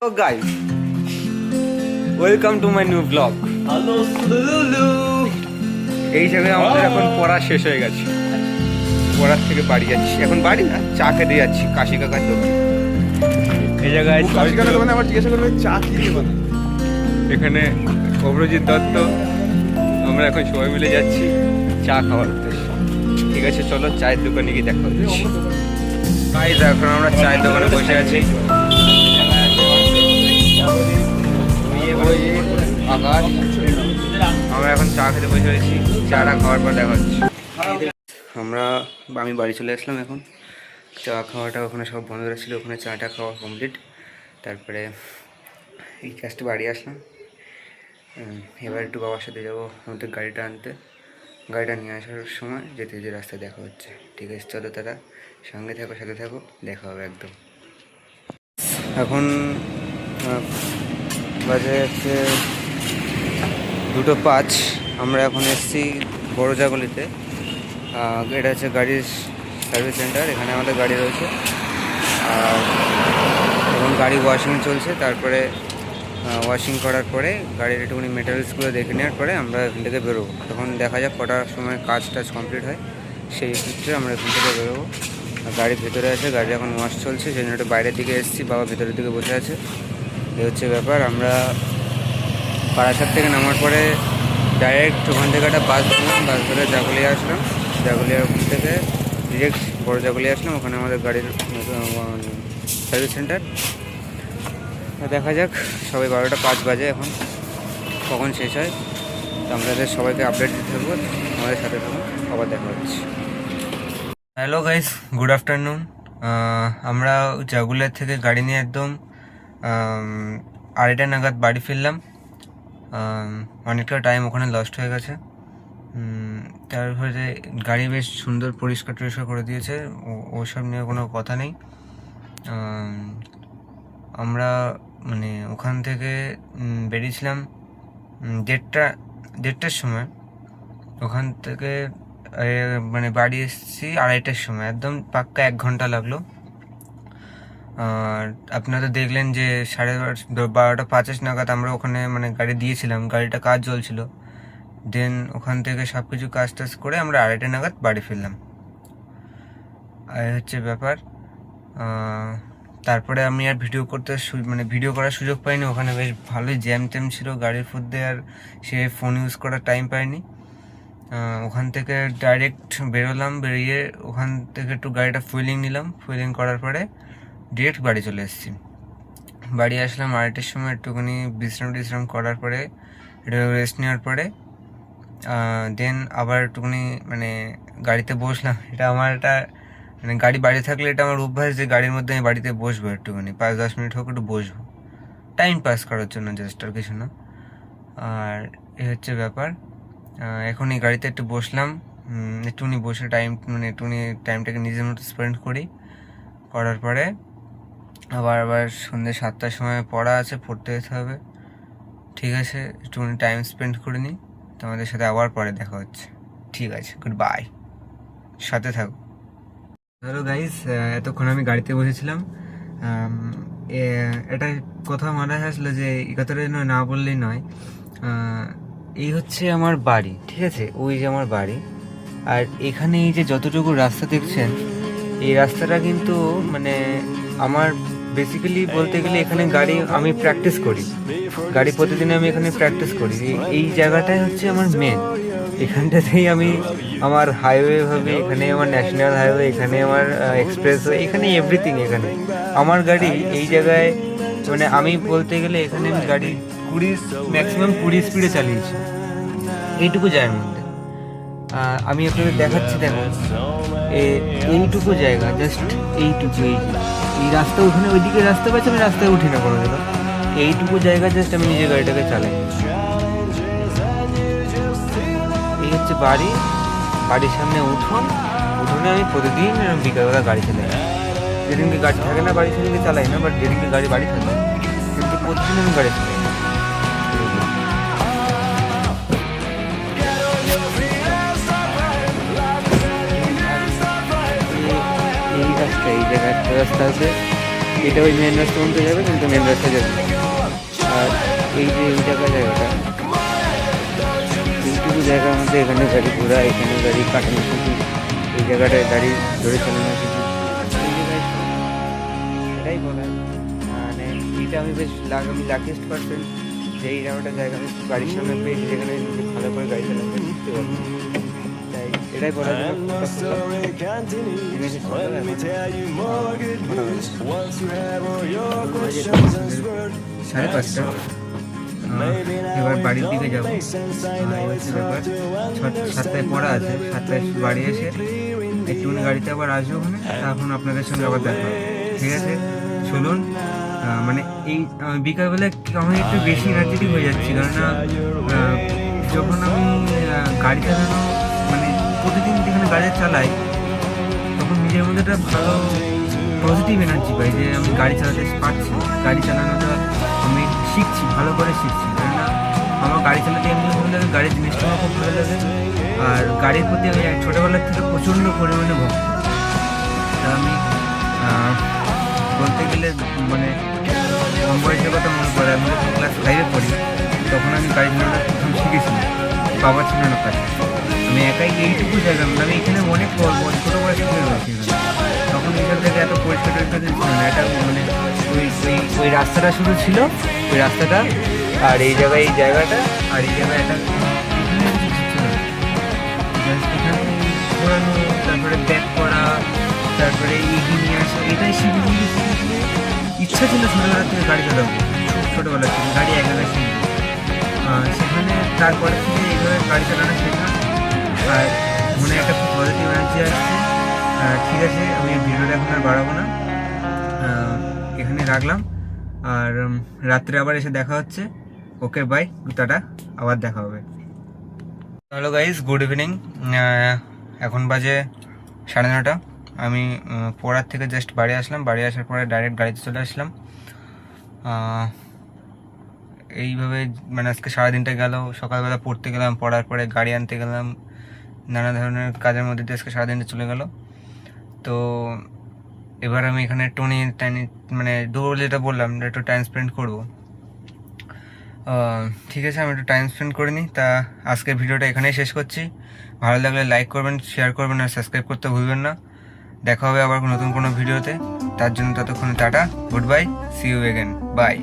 So guys, welcome to my new vlog. Hello সুলুলু। এই হিসাবে আমাদের এখন পড়া শেষ হয়ে গেছে। পড়ার থেকে বাড়ি যাচ্ছি। এখন বাড়ি না, চা খেতে যাচ্ছি কাশি কাকার দোকানে। এই জায়গায় কাশি কাকার দোকানে আবার জিজ্ঞাসা করবে চা কি দিয়ে বানায়? এখানে অভ্রজিৎ দত্ত, আমরা এখন সবাই মিলে যাচ্ছি চা খাওয়ার উদ্দেশ্যে। ঠিক আছে, চলো চায়ের দোকানে গিয়ে দেখা হচ্ছে। গাইস, এখন আমরা চায়ের দোকানে বসে আছি। আকাশ, আমরা এখন চা খেতে বসে রয়েছি। চাটা খাওয়ার পর দেখা হচ্ছে। আমি বাড়ি চলে আসলাম। এখন চা খাওয়াটা ওখানে সব বন্ধুরা ছিল, ওখানে চাটা খাওয়া কমপ্লিট। তারপরে এই জাস্ট বাড়ি আসলাম। এবার একটু বাবার সাথে যাবো আমাদের গাড়িটা আনতে। গাড়িটা নিয়ে আসার সময় যেতে যেতে রাস্তায় দেখা হচ্ছে। ঠিক আছে, চলো তারা সঙ্গে থাকো, সাথে থাকো, দেখা হবে একদম। এখন বাজে হচ্ছে 2:05। আমরা এখন এসেছি বড় জাগলিতে। এটা হচ্ছে গাড়ির সার্ভিস সেন্টার। এখানে আমাদের গাড়ি রয়েছে। আর এখন গাড়ি ওয়াশিং চলছে। তারপরে ওয়াশিং করার পরে গাড়ির একটুখানি মেটেরিয়ালসগুলো দেখে নেওয়ার পরে আমরা এখান থেকে বেরোবো। তখন দেখা যাক কটার সময় কাজ কমপ্লিট হয়, সেই ক্ষেত্রে আমরা এখান থেকে বেরোবো। আর গাড়ির ভেতরে আছে, গাড়ি এখন ওয়াশ চলছে, সেই জন্য একটু বাইরের দিকে এসেছি। বাবা ভেতরের দিকে বসে আছে। এই হচ্ছে ব্যাপার। আমরা বারাসাত থেকে নামার পরে ডাইরেক্ট ওখান থেকে একটা বাস ধরলাম। বাস ধরে জাগুলিয়া আসলাম। জাগুলিয়ার থেকে ডিরেক্ট বড় জাগুলিয়া আসলাম। ওখানে আমাদের গাড়ির সার্ভিস সেন্টার। দেখা যাক, সবাই 12:05 বাজে এখন, কখন শেষ হয়। তো আমাদের সবাইকে আপডেট দিতে থাকবো, আমাদের সাথে থাকুন। আবার দেখা হচ্ছে। Hello guys, good afternoon. আমরা জাগুলিয়ার থেকে গাড়ি নিয়ে একদম 2:30 নাগাদ বাড়ি ফিরলাম। অনেকটা টাইম ওখানে লস্ট হয়ে গেছে। তারপরে গাড়ি বেশ সুন্দর পরিষ্কার টরিষ্কার করে দিয়েছে, ওসব নিয়ে কোনো কথা নেই। আমরা মানে ওখান থেকে বেরিয়েছিলাম 1:30টার সময়। ওখান থেকে মানে বাড়ি এসেছি 2:30টার সময়। একদম পাক্কা 1 ঘন্টা লাগলো। আর আপনারা দেখলেন যে 12:50 নাগাদ আমরা ওখানে মানে গাড়ি দিয়েছিলাম, গাড়িটা কাজ চলছিল। দেন ওখান থেকে সব কিছু কাজ টাজ করে আমরা 2:30 নাগাদ বাড়ি ফিরলাম। আর হচ্ছে ব্যাপার। তারপরে আমি আর ভিডিও করার সুযোগ পাইনি। ওখানে বেশ ভালোই জ্যাম ট্যাম ছিল গাড়ির মধ্যে, আর সে ফোন ইউজ করার টাইম পাইনি। ওখান থেকে ডাইরেক্ট বেরোলাম। বেরিয়ে ওখান থেকে একটু গাড়িটা ফুয়েলিং নিলাম। ফুয়েলিং করার পরে ডিরেক্ট বাড়ি চলে এসেছি। বাড়ি আসলাম 2:30টার সময়। একটুখানি বিশ্রাম করার পরে, একটু রেস্ট নেওয়ার পরে দেন আবার একটুখানি মানে গাড়িতে বসলাম। এটা আমার একটা মানে গাড়ি বাড়ি থাকলে এটা আমার অভ্যাস যে গাড়ির মধ্যে আমি বাড়িতে বসবো, একটুখানি 5-10 মিনিট হোক একটু বসবো, টাইম পাস করার জন্য, জাস্ট আর কিছু না। আর এই হচ্ছে ব্যাপার। এখন এই গাড়িতে একটু বসলাম, একটুখানি বসে একটুখানি টাইমটাকে নিজের মতো স্পেন্ড করার পরে আবার সন্ধ্যে 7টার সময় পড়া আছে, পড়তে যেতে হবে। ঠিক আছে, একটুখানি টাইম স্পেন্ড করে নিই। তোমাদের সাথে আবার পরে দেখা হচ্ছে। ঠিক আছে, গুড বাই, সাথে থাকো। হ্যালো গাইস, এতক্ষণ আমি গাড়িতে বসেছিলাম। এটা কথা মাথায় আসলো যে এই কথাটা না বললেই নয়। এই হচ্ছে আমার বাড়ি, ঠিক আছে, ওই যে আমার বাড়ি। আর এখানে এই যে যতটুকু রাস্তা দেখছেন, এই রাস্তাটা কিন্তু মানে আমার বেসিক্যালি বলতে গেলে এখানে গাড়ি আমি প্র্যাকটিস করি। গাড়ি প্রতিদিন আমি এখানে প্র্যাকটিস করি। এই জায়গাটাই হচ্ছে আমার মেন। এখানটাতেই আমি আমার হাইওয়ে ভাবি, এখানে আমার ন্যাশনাল হাইওয়ে, এখানে আমার এক্সপ্রেসওয়ে, এখানে এভরিথিং। এখানে আমার গাড়ি এই জায়গায় মানে আমি বলতে গেলে এখানে আমি গাড়ি ম্যাক্সিমাম 20 স্পিডে চালিয়েছি এইটুকু জায়গার মধ্যে। আমি আপনাদের দেখাচ্ছি, দেখুন এইটুকু জায়গা, জাস্ট এইটুকু। এই রাস্তা ওখানে ওইদিকে রাস্তা পাচ্ছে, আমি রাস্তায় উঠি না কোনো জায়গা। এইটুকু জায়গা জাস্ট আমি নিজের গাড়িটাকে চালাই। এই হচ্ছে বাড়ি। বাড়ির সামনে উঠোনে আমি প্রতিদিন বিকালবেলা গাড়ি চালাই। যেদিনকে গাড়ি থাকে না বাড়ি সেদিনকে চালাই না, বাট যেদিনকে গাড়ি বাড়ি থাকে কিন্তু প্রতিদিন আমি গাড়ি চালাই। এই জায়গায় একটা রাস্তা আছে, এটা ওই মেন রাস্তা পর্যন্ত যাবে, কিন্তু মেন রাস্তা যাবে না। আর এই যে এই জায়গাটা এইটুকু জায়গার মধ্যে এখানে গাড়ি ঘোরা, এখানে গাড়ি কাটানো শিখি, এই জায়গাটায় গাড়ি ধরে চালানো শিখি, এই জায়গায় এটাই বলার মানে এটা আমি আমি লাকিয়েস্ট পারসন যে এইরকম একটা জায়গা আমি গাড়ির সামনে পেয়েছি যেখানে নিজে ভালো করে গাড়ি চালাতে শিখতে পারবো। তাই এটাই বলার জন্য সাড়ে পাঁচটা। এবার বাড়ির দিকে যাবো। ব্যাপার 7টায় পড়া আছে, 7টায় বাড়ি এসে একটুখানি গাড়িতে আবার আসবো, ওখানে তখন আপনাদের সঙ্গে আবার দেখা হবে। ঠিক আছে, চলুন। মানে এই বিকালবেলা আমি একটু বেশি এনার্জেটিক হয়ে যাচ্ছি, কেননা যখন আমি গাড়ি চালানো মানে প্রতিদিন যেখানে গাড়ি চালাই তখন নিজের মধ্যে একটা ভালো পজিটিভ এনার্জি পাই যে আমি গাড়ি চালাতে পারছি, গাড়ি চালানোটা আমি শিখছি, ভালো করে শিখছি। কেননা আমার গাড়ি চালাতে এমনি ভালো লাগে, গাড়ির জিনিসটা আমার খুব ভালো লাগে, আর গাড়ির প্রতি আমি ছোটোবেলার থেকে প্রচণ্ড পরিমাণে ভক্ত। তা আমি বলতে গেলে মানে কম বয়সের কথা মনে পড়ে, আমি যখন ক্লাস 5-এ পড়ি তখন আমি গাড়ি চালানোটা প্রথম শিখেছিলাম, বাবা ছিল না পাশে। আমি একাই এইটুকু জায়গা, আমি এখানে অনেক ছোটো বয়স থেকে রয়েছি এখানে। তখন এখান থেকে এত পরিষ্কার ছিল না, এটা মানে ওই রাস্তাটা শুরু ছিল, ওই রাস্তাটা আর এই জায়গাটা আর এই জায়গায় একটা এখানে ঘোরানো, তারপরে ব্যাক করা, তারপরে এগিয়ে নিয়ে আসা, এটাই শিখে ইচ্ছা ছিল ছোটোবেলা থেকে গাড়ি চালাবো, ছোটোবেলা থেকে গাড়ি এক জায়গায় শিখবো। সেখানে তারপরে থেকে এইভাবে গাড়ি চালানো শেখা আর মনে একটা খুব পজিটিভ এনার্জি আসছে। ঠিক আছে, আমি ভিডিওটা এখন আর বাড়াবো না, এখানে রাখলাম। আর রাত্রে আবার এসে দেখা হচ্ছে। ওকে বাই, টাটা, আবার দেখা হবে। Hello guys, good evening. এখন বাজে 9:30। আমি পড়ার থেকে জাস্ট বাড়ি আসলাম, বাড়ি আসার পরে ডাইরেক্ট গাড়িতে চলে আসলাম। এইভাবে মানে আজকে সারাদিনটা গেল। সকালবেলা পড়তে গেলাম, পড়ার পরে গাড়ি আনতে গেলাম, নানা ধরনের কাজের মধ্যে দিয়ে আজকে সারাদিনটা চলে গেল। তো এবার আমি এখানে টনি মানে দৌড় যেটা বললাম একটু টাইম স্পেন্ড করবো। ঠিক আছে, আমি একটু টাইম স্পেন্ড করে নিই। তা আজকের ভিডিওটা এখানেই শেষ করছি। ভালো লাগলে লাইক করবেন, শেয়ার করবেন আর সাবস্ক্রাইব করতে ভুলবেন না। দেখা হবে আবার নতুন কোনো ভিডিওতে। তার জন্য ততক্ষণ tata, good bye, see you again, by.